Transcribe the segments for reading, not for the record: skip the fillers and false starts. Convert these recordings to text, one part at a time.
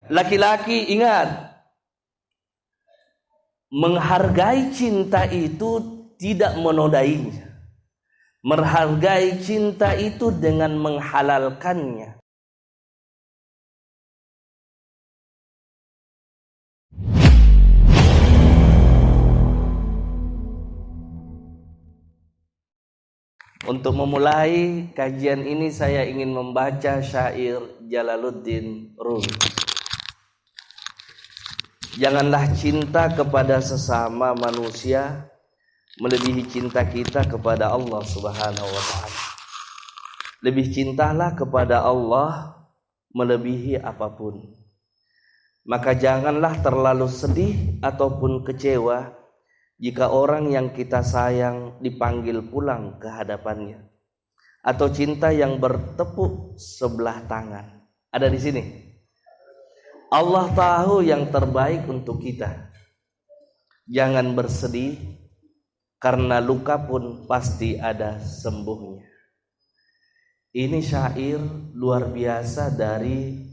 Laki-laki ingat, menghargai cinta itu tidak menodainya. Menghargai cinta itu dengan menghalalkannya. Untuk memulai kajian ini saya ingin membaca syair Jalaluddin Rumi. Janganlah cinta kepada sesama manusia melebihi cinta kita kepada Allah Subhanahu wa ta'ala. Lebih cintalah kepada Allah melebihi apapun. Maka janganlah terlalu sedih ataupun kecewa jika orang yang kita sayang dipanggil pulang ke hadapannya, atau cinta yang bertepuk sebelah tangan. Ada di sini. Allah tahu yang terbaik untuk kita. Jangan bersedih, karena luka pun pasti ada sembuhnya. Ini syair luar biasa dari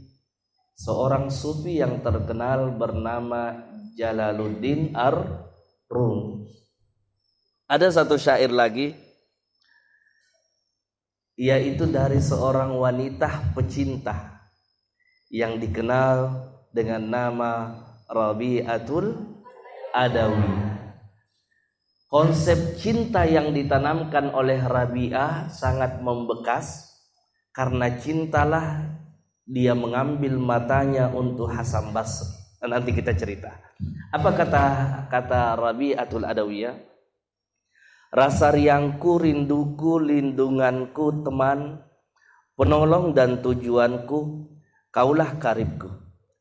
seorang sufi yang terkenal bernama Jalaluddin Ar-Rumi. Ada satu syair lagi, yaitu dari seorang wanita pecinta yang dikenal dengan nama Rabi'atul Adawiyah. Konsep cinta yang ditanamkan oleh Rabi'ah sangat membekas, karena cintalah dia mengambil matanya untuk Hasan Basri. Nanti kita cerita. Apa kata Rabi'atul Adawiyah? Rasa riangku, rinduku, lindunganku, teman, penolong dan tujuanku, kaulah karibku,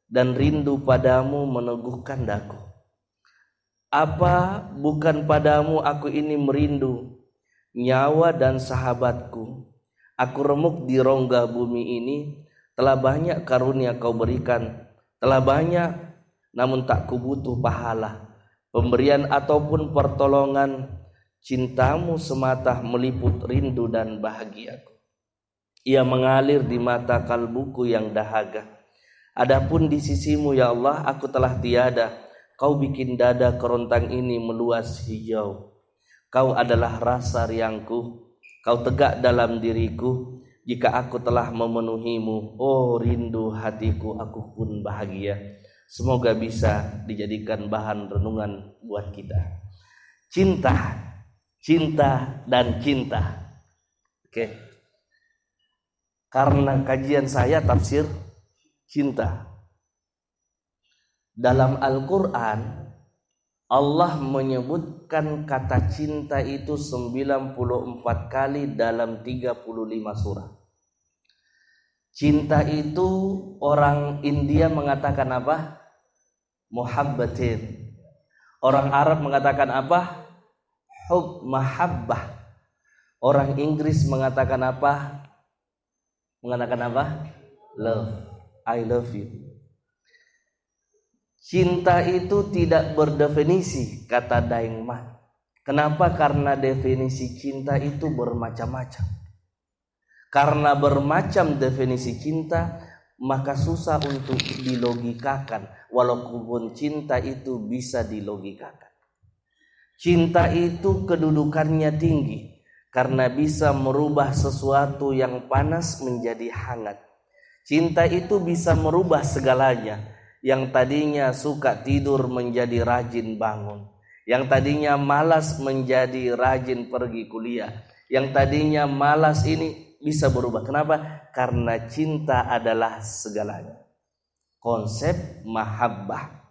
dan rindu padamu meneguhkan daku. Apa bukan padamu aku ini merindu, nyawa dan sahabatku. Aku remuk di rongga bumi ini, telah banyak karunia kau berikan, telah banyak namun tak kubutuh pahala, pemberian ataupun pertolongan. Cintamu semata meliput rindu dan bahagiaku. Ia mengalir di mata kalbuku yang dahaga. Adapun di sisimu ya Allah aku telah tiada. Kau bikin dada kerontang ini meluas hijau. Kau adalah rasa riangku, kau tegak dalam diriku. Jika aku telah memenuhimu, oh rindu hatiku, aku pun bahagia. Semoga bisa dijadikan bahan renungan buat kita. Cinta, cinta dan cinta. Oke. Karena kajian saya tafsir cinta. Dalam Al-Quran Allah menyebutkan kata cinta itu 94 kali dalam 35 surah. Cinta itu orang India mengatakan apa? Muhabbatin. Orang Arab mengatakan apa? Hub, mahabbah. Orang Inggris mengatakan apa? Mengatakan apa? Love. I love you. Cinta itu tidak berdefinisi, kata Daengman. Kenapa? Karena definisi cinta itu bermacam-macam. Karena bermacam definisi cinta, maka susah untuk dilogikakan, walaupun cinta itu bisa dilogikakan. Cinta itu kedudukannya tinggi, karena bisa merubah sesuatu yang panas menjadi hangat. Cinta itu bisa merubah segalanya. Yang tadinya suka tidur menjadi rajin bangun. Yang tadinya malas menjadi rajin pergi kuliah. Yang tadinya malas ini bisa berubah. Kenapa? Karena cinta adalah segalanya. Konsep mahabbah.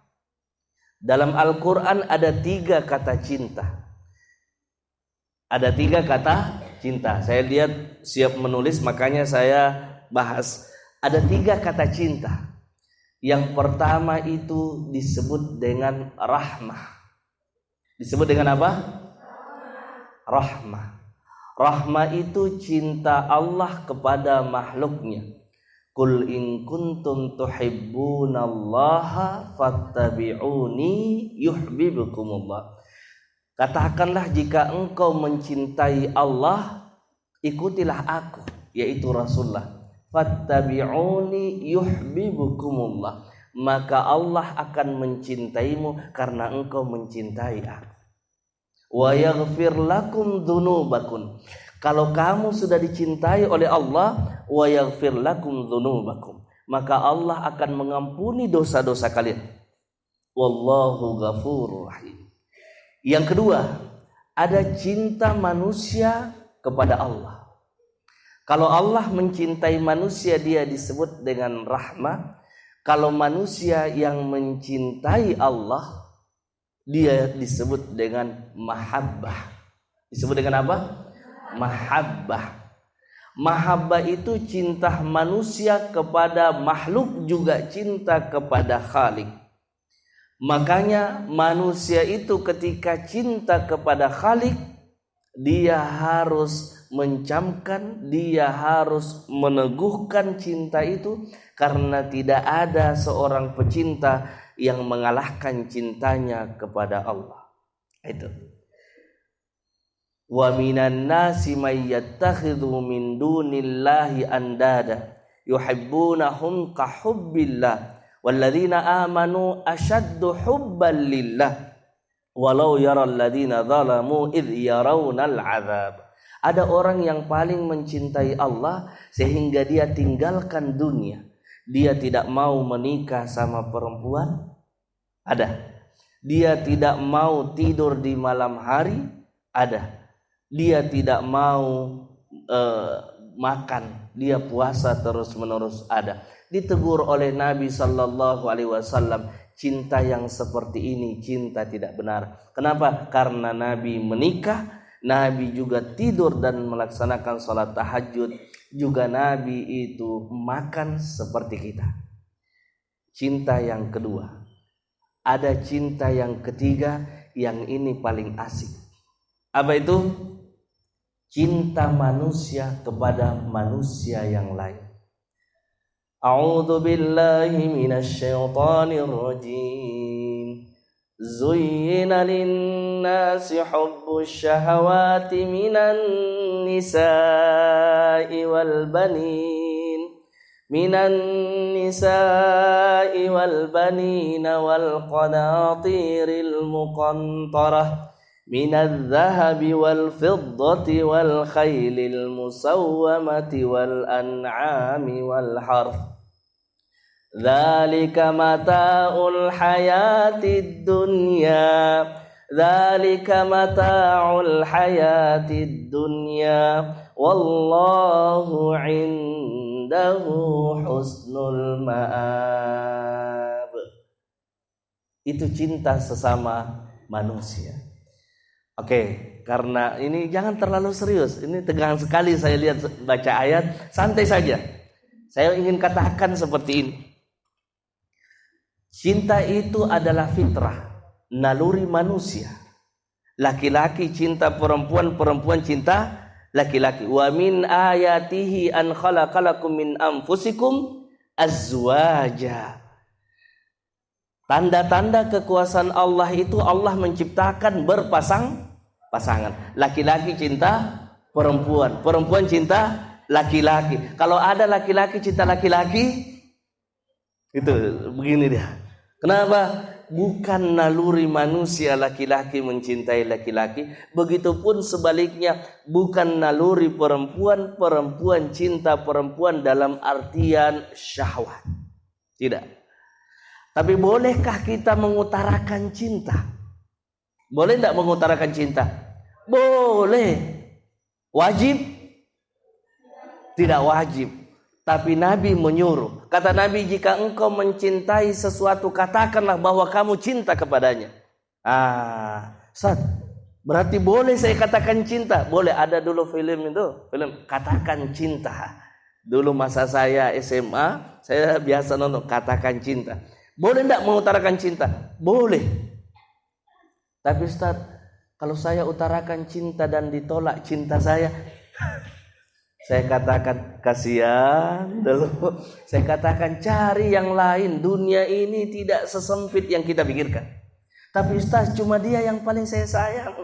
Dalam Al-Quran ada 3 kata cinta. Ada 3 kata cinta. Saya lihat siap menulis, makanya saya bahas. Ada 3 kata cinta. Yang pertama itu disebut dengan rahmah. Disebut dengan apa? Rahmah. Rahmah itu cinta Allah kepada makhluknya. Qul in kuntum tuhibbunallaha fattabi'uni yuhibbukumullah. Katakanlah jika engkau mencintai Allah, ikutilah aku, yaitu Rasulullah. Fattabi'uni yuhibbukumullah. maka Allah akan mencintaimu karena engkau mencintai aku. Wa yaghfir lakum dzunubakum. Kalau kamu sudah dicintai oleh Allah, wa yaghfir lakum dzunubakum, maka Allah akan mengampuni dosa-dosa kalian. Wallahu ghafurur rahim. Yang kedua, ada cinta manusia kepada Allah. Kalau Allah mencintai manusia, dia disebut dengan rahmah. Kalau manusia yang mencintai Allah, dia disebut dengan mahabbah. Disebut dengan apa? Mahabbah. Mahabbah itu cinta manusia kepada makhluk, juga cinta kepada Khalik. Makanya manusia itu ketika cinta kepada Khalik, dia harus mencamkan, dia harus meneguhkan cinta itu, karena tidak ada seorang pecinta yang mengalahkan cintanya kepada Allah. Itu. Wa minan nasi may yattakhidhu min dunillahi andada yuhibbunahum ka hubbillah walladzina amanu ashaddu hubban lillah walau yaral ladzina zalamu idh yarawnal adzab. Ada orang yang paling mencintai Allah sehingga dia tinggalkan dunia. Dia tidak mau menikah sama perempuan. Ada. Dia tidak mau tidur di malam hari. Ada. Dia tidak mau makan. Dia puasa terus-menerus. Ada. Ditegur oleh Nabi sallallahu alaihi wasallam, cinta yang seperti ini cinta tidak benar. Kenapa? Karena Nabi menikah, Nabi juga tidur dan melaksanakan sholat tahajud. Juga Nabi itu makan seperti kita. Cinta yang kedua. Ada cinta yang ketiga, yang ini paling asik. Apa itu? Cinta manusia kepada manusia yang lain. A'udzu billahi minasy syaithanir rajim. Zuyyina lin-nasi hubbus syahawati minan nisa'i wal banin wal banina wal qanatiril muqantarah minadh dhahabi wal fiddati wal khaylil musawwamati wal an'ami wal harth. Dzalika mata'ul hayatid dunya. Dzalika mata'ul hayatid dunya. Wallahu 'indahu husnul ma'ab. Itu cinta sesama manusia. Oke, karena ini jangan terlalu serius. Ini tegang sekali saya lihat baca ayat. Santai saja. Saya ingin katakan seperti ini. Cinta itu adalah fitrah, naluri manusia. Laki-laki cinta perempuan, perempuan cinta laki-laki. Wa min ayatihi an khalaqalakum min anfusikum azwaja. Tanda-tanda kekuasaan Allah itu Allah menciptakan berpasang-pasangan. Laki-laki cinta perempuan, perempuan cinta laki-laki. Kalau ada laki-laki cinta laki-laki, itu begini dia. Kenapa? Bukan naluri manusia laki-laki mencintai laki-laki. Begitupun sebaliknya, bukan naluri perempuan, perempuan cinta perempuan dalam artian syahwat. Tidak. Tapi bolehkah kita mengutarakan cinta? Boleh tidak mengutarakan cinta? Boleh. Wajib? Tidak wajib. Tapi Nabi menyuruh. Kata Nabi, jika engkau mencintai sesuatu, katakanlah bahwa kamu cinta kepadanya. Ustaz, berarti boleh saya katakan cinta? Boleh. Ada dulu film itu, film Katakan Cinta. Dulu masa saya SMA, saya biasa nonton Katakan Cinta. Boleh tidak mengutarakan cinta? Boleh. Tapi Ustaz, kalau saya utarakan cinta dan ditolak cinta saya katakan kasihan dulu. Saya katakan cari yang lain. Dunia ini tidak sesempit yang kita pikirkan. Tapi Ustaz, cuma dia yang paling saya sayang.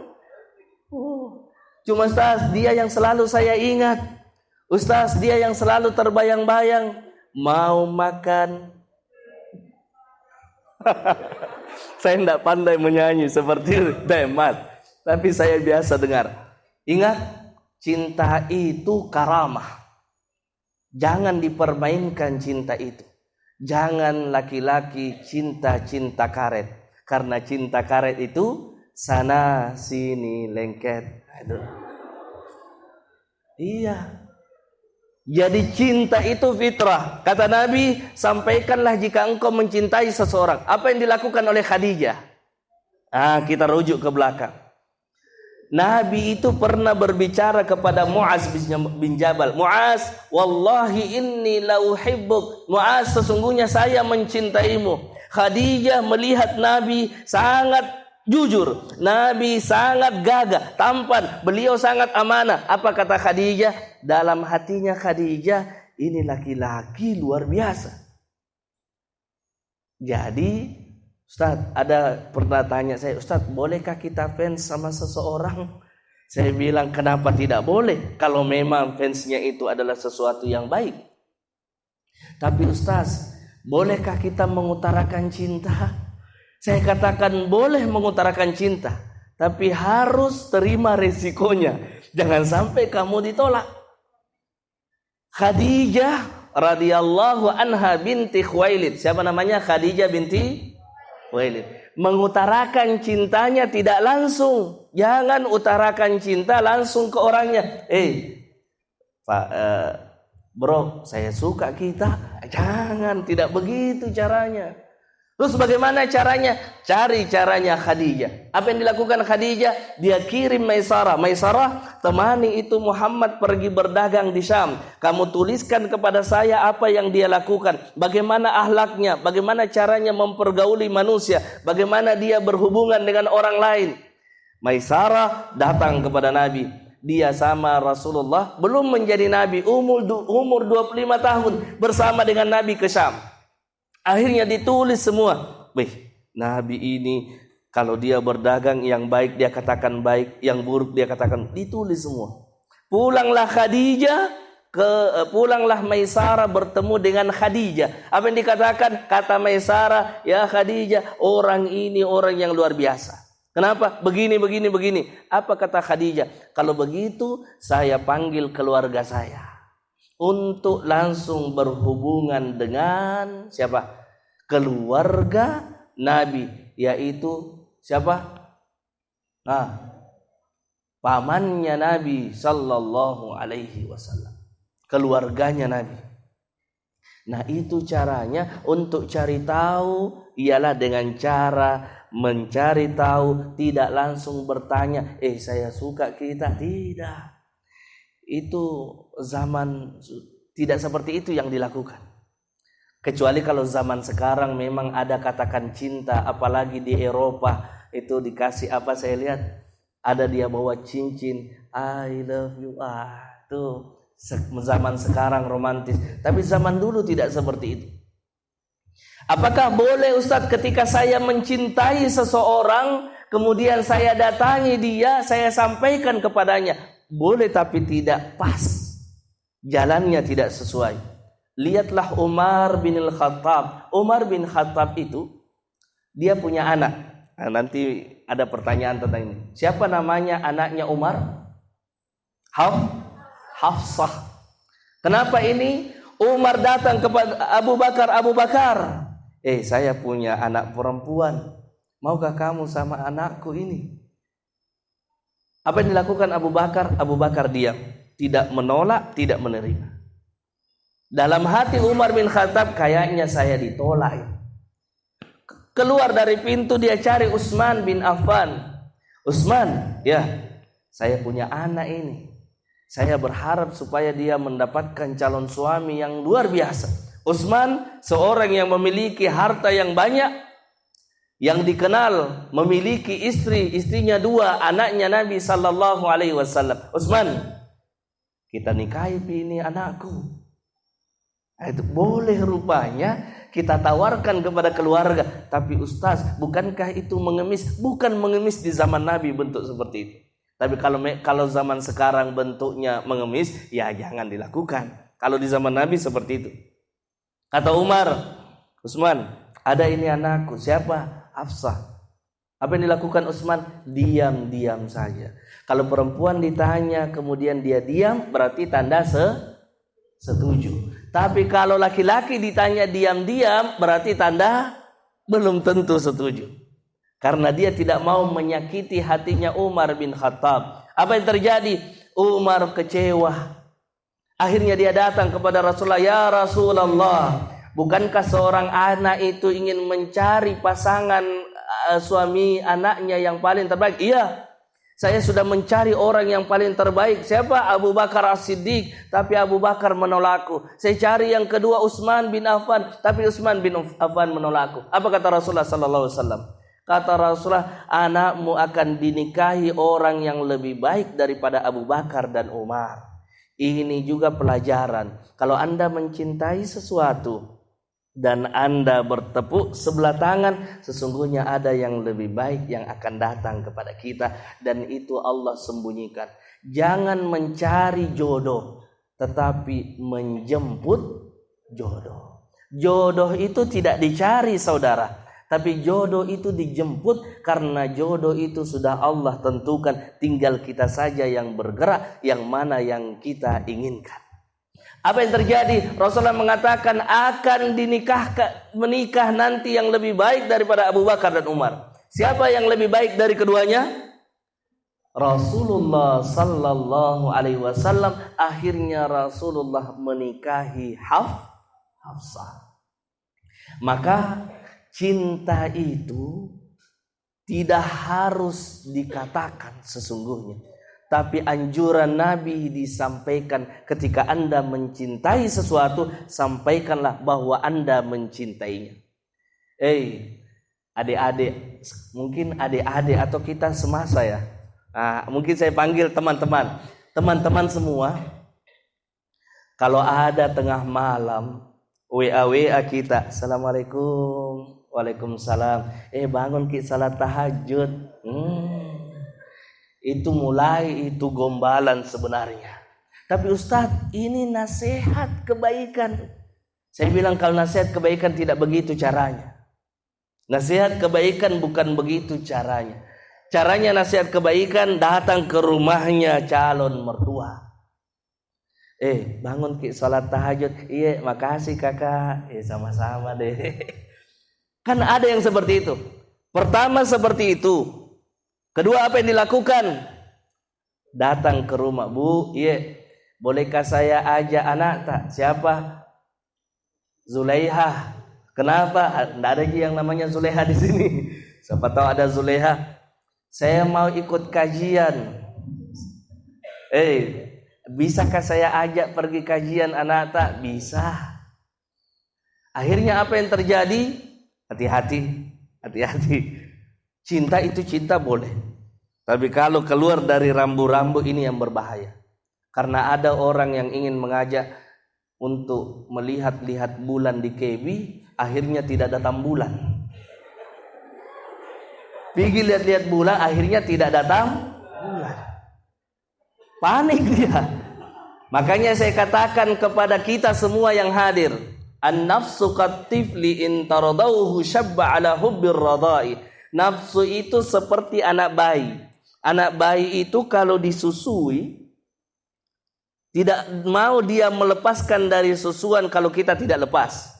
Cuma Ustaz, dia yang selalu saya ingat. Ustaz, dia yang selalu terbayang-bayang. Mau makan Saya tidak pandai menyanyi seperti Demat, tapi saya biasa dengar. Ingat, cinta itu karamah. Jangan dipermainkan cinta itu. Jangan laki-laki cinta karet. Karena cinta karet itu sana sini lengket. Aduh. Iya. Jadi cinta itu fitrah. Kata Nabi, sampaikanlah jika engkau mencintai seseorang. Apa yang dilakukan oleh Khadijah? Kita rujuk ke belakang. Nabi itu pernah berbicara kepada Muaz bin Jabal. Muaz, wallahi inni la uhibbuk. Muaz, sesungguhnya saya mencintaimu. Khadijah melihat Nabi sangat jujur, Nabi sangat gagah, tampan, beliau sangat amanah. Apa kata Khadijah? Dalam hatinya Khadijah, ini laki-laki luar biasa. Jadi, Ustaz, ada pernah tanya saya, Ustaz, bolehkah kita fans sama seseorang? Saya bilang, kenapa tidak boleh? Kalau memang fansnya itu adalah sesuatu yang baik. Tapi Ustaz, bolehkah kita mengutarakan cinta? Saya katakan boleh mengutarakan cinta, tapi harus terima resikonya. Jangan sampai kamu ditolak. Khadijah radhiyallahu anha binti Khuwailid. Siapa namanya? Khadijah binti Khuwailid. Mengutarakan cintanya tidak langsung. Jangan utarakan cinta langsung ke orangnya. Pak, bro, saya suka kita. Jangan, tidak begitu caranya. Terus bagaimana caranya? Cari caranya Khadijah. Apa yang dilakukan Khadijah? Dia kirim Maisarah. Maisarah, temani itu Muhammad pergi berdagang di Syam. Kamu tuliskan kepada saya apa yang dia lakukan. Bagaimana akhlaknya, bagaimana caranya mempergauli manusia, bagaimana dia berhubungan dengan orang lain. Maisarah datang kepada Nabi. Dia sama Rasulullah belum menjadi Nabi, umur 25 tahun bersama dengan Nabi ke Syam. Akhirnya ditulis semua. Nabi ini kalau dia berdagang, yang baik dia katakan baik, yang buruk dia katakan, ditulis semua. Pulanglah Maisarah bertemu dengan Khadijah. Apa yang dikatakan? Kata Maisarah, ya Khadijah, orang ini orang yang luar biasa. Kenapa? Begini. Apa kata Khadijah? Kalau begitu saya panggil keluarga saya untuk langsung berhubungan dengan siapa? Keluarga Nabi, yaitu siapa? Pamannya Nabi sallallahu alaihi wasallam. Keluarganya Nabi. Nah, itu caranya untuk cari tahu, ialah dengan cara mencari tahu, tidak langsung bertanya, saya suka kita, tidak. Itu zaman tidak seperti itu yang dilakukan. Kecuali kalau zaman sekarang memang ada katakan cinta, apalagi di Eropa itu dikasih apa, saya lihat ada dia bawa cincin, I love you. Tuh zaman sekarang romantis. Tapi zaman dulu tidak seperti itu. Apakah boleh Ustadz ketika saya mencintai seseorang, kemudian saya datangi dia, saya sampaikan kepadanya? Boleh, tapi tidak pas. Jalannya tidak sesuai. Lihatlah Umar bin Khattab. Umar bin Khattab itu, dia punya anak. Nanti ada pertanyaan tentang ini. Siapa namanya anaknya Umar? Hafsah. Kenapa ini? Umar datang kepada Abu Bakar. Saya punya anak perempuan. Maukah kamu sama anakku ini? Apa yang dilakukan Abu Bakar? Abu Bakar diam. Tidak menolak, tidak menerima. Dalam hati Umar bin Khattab, kayaknya saya ditolak. Keluar dari pintu, dia cari Utsman bin Affan. Utsman, ya, saya punya anak ini. Saya berharap supaya dia mendapatkan calon suami yang luar biasa. Utsman seorang yang memiliki harta yang banyak, yang dikenal memiliki istrinya 2, anaknya Nabi sallallahu alaihi wasallam. Utsman, kita nikahi ini anakku. Itu boleh rupanya kita tawarkan kepada keluarga. Tapi Ustaz, bukankah itu mengemis? Bukan mengemis di zaman Nabi bentuk seperti itu. Tapi kalau zaman sekarang bentuknya mengemis, ya jangan dilakukan. Kalau di zaman Nabi seperti itu. Kata Umar, Utsman, Ada ini anakku. Siapa? Hafsah. Apa yang dilakukan Utsman? Diam-diam saja. Kalau perempuan ditanya kemudian dia diam, berarti tanda setuju. Tapi kalau laki-laki ditanya diam-diam, berarti tanda belum tentu setuju. Karena dia tidak mau menyakiti hatinya Umar bin Khattab. Apa yang terjadi? Umar kecewa. Akhirnya dia datang kepada Rasulullah, "Ya Rasulullah, bukankah seorang anak itu ingin mencari pasangan suami anaknya yang paling terbaik?" "Iya, saya sudah mencari orang yang paling terbaik." "Siapa?" "Abu Bakar As-Siddiq." "Tapi Abu Bakar menolakku." "Saya cari yang kedua, Utsman bin Affan." "Tapi Utsman bin Affan menolakku." Apa kata Rasulullah sallallahu alaihi wasallam? Kata Rasulullah, "Anakmu akan dinikahi orang yang lebih baik daripada Abu Bakar dan Umar." Ini juga pelajaran. Kalau Anda mencintai sesuatu dan Anda bertepuk sebelah tangan, sesungguhnya ada yang lebih baik yang akan datang kepada kita, dan itu Allah sembunyikan. Jangan mencari jodoh, tetapi menjemput jodoh. Jodoh itu tidak dicari, saudara, tapi jodoh itu dijemput, karena jodoh itu sudah Allah tentukan. Tinggal kita saja yang bergerak, yang mana yang kita inginkan. Apa yang terjadi? Rasulullah mengatakan akan menikah nanti yang lebih baik daripada Abu Bakar dan Umar. Siapa yang lebih baik dari keduanya? Rasulullah sallallahu alaihi wasallam. Akhirnya Rasulullah menikahi Hafsah. Maka cinta itu tidak harus dikatakan sesungguhnya, tapi anjuran Nabi disampaikan, ketika Anda mencintai sesuatu, sampaikanlah bahwa Anda mencintainya. Adik-adik, mungkin adik-adik atau kita semasa ya. Mungkin saya panggil teman-teman. Teman-teman semua, kalau ada tengah malam WA kita, "Assalamualaikum." "Waalaikumsalam." Bangun ki salat tahajud. Itu gombalan sebenarnya. Tapi Ustadz, ini nasihat kebaikan. Saya bilang kalau nasihat kebaikan tidak begitu caranya. Nasihat kebaikan bukan begitu caranya. Caranya nasihat kebaikan datang ke rumahnya calon mertua. Bangun ki salat tahajud." "Iya, makasih kakak." "Sama-sama deh." Kan ada yang seperti itu. Pertama seperti itu. Kedua, apa yang dilakukan? Datang ke rumah. "Bu, iya, bolehkah saya ajak anak tak?" "Siapa?" "Zulaiha." "Kenapa?" "Tidak ada yang namanya Zulaiha di sini." Siapa tahu ada Zulaiha. "Saya mau ikut kajian." Bisakah saya ajak pergi kajian anak tak?" "Bisa." Akhirnya apa yang terjadi? Hati-hati. Cinta itu cinta boleh, tapi kalau keluar dari rambu-rambu ini yang berbahaya. Karena ada orang yang ingin mengajak untuk melihat-lihat bulan di KB, akhirnya tidak datang bulan. Pergi lihat-lihat bulan, akhirnya tidak datang bulan. Panik dia. Makanya saya katakan kepada kita semua yang hadir, an-nafsu katifli in taradauhu syabba ala hubbir radai. Nafsu itu seperti anak bayi. Anak bayi itu kalau disusui, tidak mau dia melepaskan dari susuan kalau kita tidak lepas.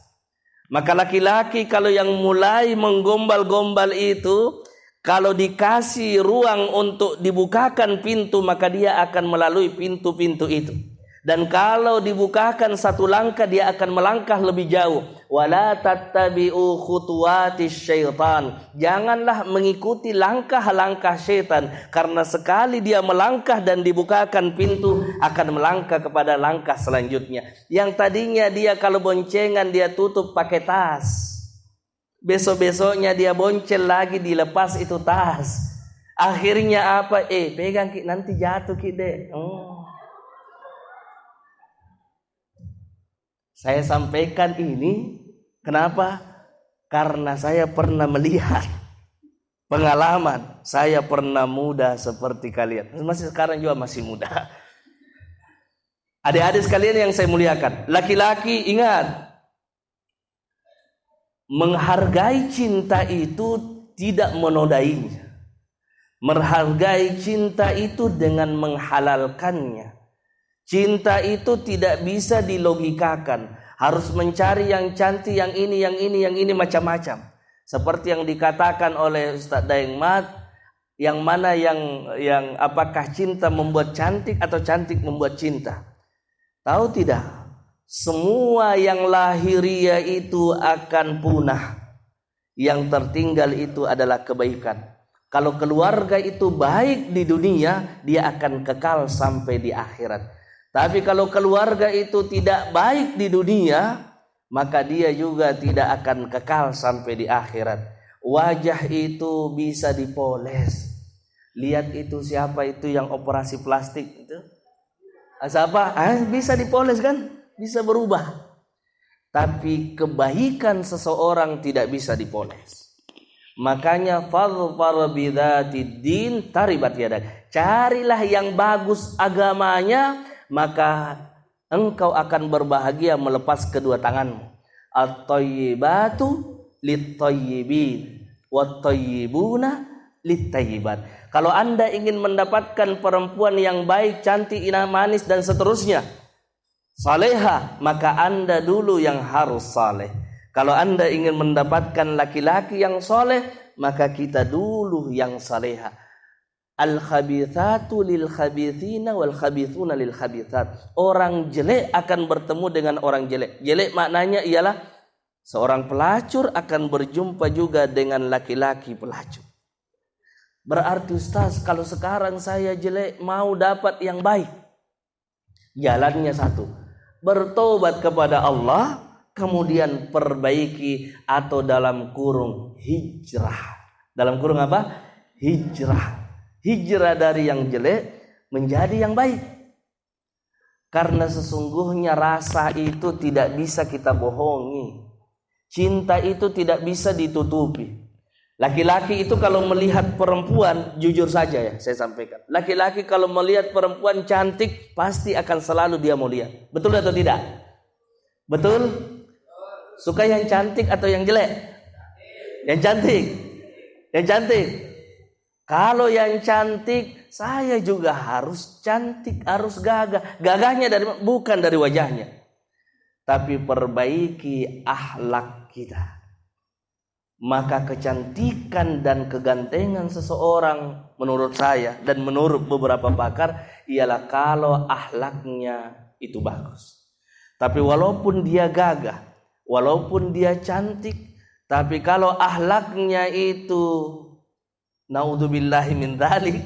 Maka laki-laki kalau yang mulai menggombal-gombal itu, kalau dikasih ruang untuk dibukakan pintu, maka dia akan melalui pintu-pintu itu. Dan kalau dibukakan satu langkah, dia akan melangkah lebih jauh. Wala tattabi'u khutuwatis syaitan. Janganlah mengikuti langkah-langkah syaitan, karena sekali dia melangkah dan dibukakan pintu, akan melangkah kepada langkah selanjutnya. Yang tadinya dia kalau boncengan dia tutup pakai tas, besok-besoknya dia boncel lagi, dilepas itu tas. Akhirnya apa? Pegang ki, nanti jatuh ki deh. Saya sampaikan ini kenapa? Karena saya pernah melihat pengalaman. Saya pernah muda seperti kalian. Masih sekarang juga masih muda. Adik-adik sekalian yang saya muliakan, laki-laki ingat, Menghargai cinta itu tidak menodainya. Menghargai cinta itu dengan menghalalkannya. Cinta itu tidak bisa dilogikakan. Harus mencari yang cantik, yang ini macam-macam. Seperti yang dikatakan oleh Ustaz Daeng Mat, yang mana yang apakah cinta membuat cantik atau cantik membuat cinta? Tahu tidak? Semua yang lahiriah itu akan punah. Yang tertinggal itu adalah kebaikan. Kalau keluarga itu baik di dunia, dia akan kekal sampai di akhirat. Tapi kalau keluarga itu tidak baik di dunia, maka dia juga tidak akan kekal sampai di akhirat. Wajah itu bisa dipoles. Lihat itu siapa itu yang operasi plastik itu? Siapa? Bisa dipoles kan? Bisa berubah. Tapi kebaikan seseorang tidak bisa dipoles. Makanya fadhfar bidzatid din taribat yadak. Carilah yang bagus agamanya, maka engkau akan berbahagia melepas kedua tanganmu. At-thayyibatu lit-thayyibin wat-thayyibuna lit-thayyibat. Kalau Anda ingin mendapatkan perempuan yang baik, cantik, manis dan seterusnya, saleha, maka Anda dulu yang harus saleh. Kalau Anda ingin mendapatkan laki-laki yang soleh, maka kita dulu yang saleha. Al-khabithatu lil khabithina wal khabithuna lil khabithat. Orang jelek akan bertemu dengan orang jelek. Jelek maknanya ialah seorang pelacur akan berjumpa juga dengan laki-laki pelacur. Berarti Ustaz, kalau sekarang saya jelek mau dapat yang baik, jalannya satu, bertobat kepada Allah, kemudian perbaiki atau dalam kurung hijrah. Dalam kurung apa? Hijrah. Hijrah dari yang jelek menjadi yang baik. Karena sesungguhnya rasa itu tidak bisa kita bohongi. Cinta itu tidak bisa ditutupi. Laki-laki itu kalau melihat perempuan, jujur saja ya saya sampaikan, laki-laki kalau melihat perempuan cantik pasti akan selalu dia mau lihat. Betul atau tidak? Betul? Suka yang cantik atau yang jelek? Yang cantik. Yang cantik. Kalau yang cantik, saya juga harus cantik, harus gagah. Gagahnya bukan dari wajahnya, tapi perbaiki akhlak kita. Maka kecantikan dan kegantengan seseorang menurut saya dan menurut beberapa pakar ialah kalau akhlaknya itu bagus. Tapi walaupun dia gagah, walaupun dia cantik, tapi kalau akhlaknya itu naudzubillahi min dzalik,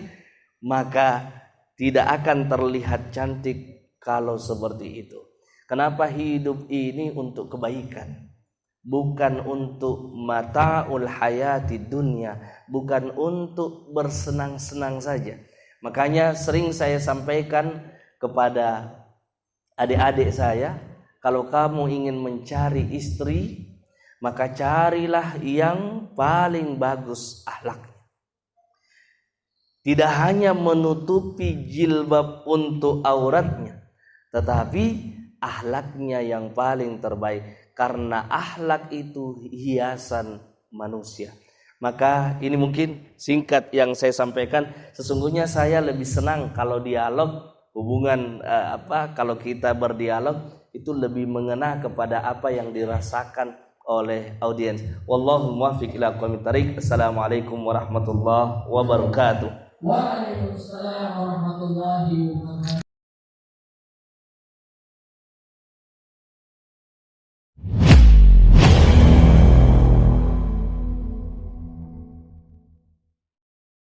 maka tidak akan terlihat cantik kalau seperti itu. Kenapa hidup ini untuk kebaikan? Bukan untuk mata'ul hayati dunia, bukan untuk bersenang-senang saja. Makanya sering saya sampaikan kepada adik-adik saya, kalau kamu ingin mencari istri, maka carilah yang paling bagus akhlaknya. Tidak hanya menutupi jilbab untuk auratnya, tetapi akhlaknya yang paling terbaik. Karena akhlak itu hiasan manusia. Maka ini mungkin singkat yang saya sampaikan. Sesungguhnya saya lebih senang kalau dialog hubungan kalau kita berdialog itu lebih mengena kepada apa yang dirasakan oleh audiens. Wallahu muwaffiq ila aqwamit thariq. Assalamualaikum warahmatullahi wabarakatuh. Waalaikumsalam warahmatullahi wabarakatuh.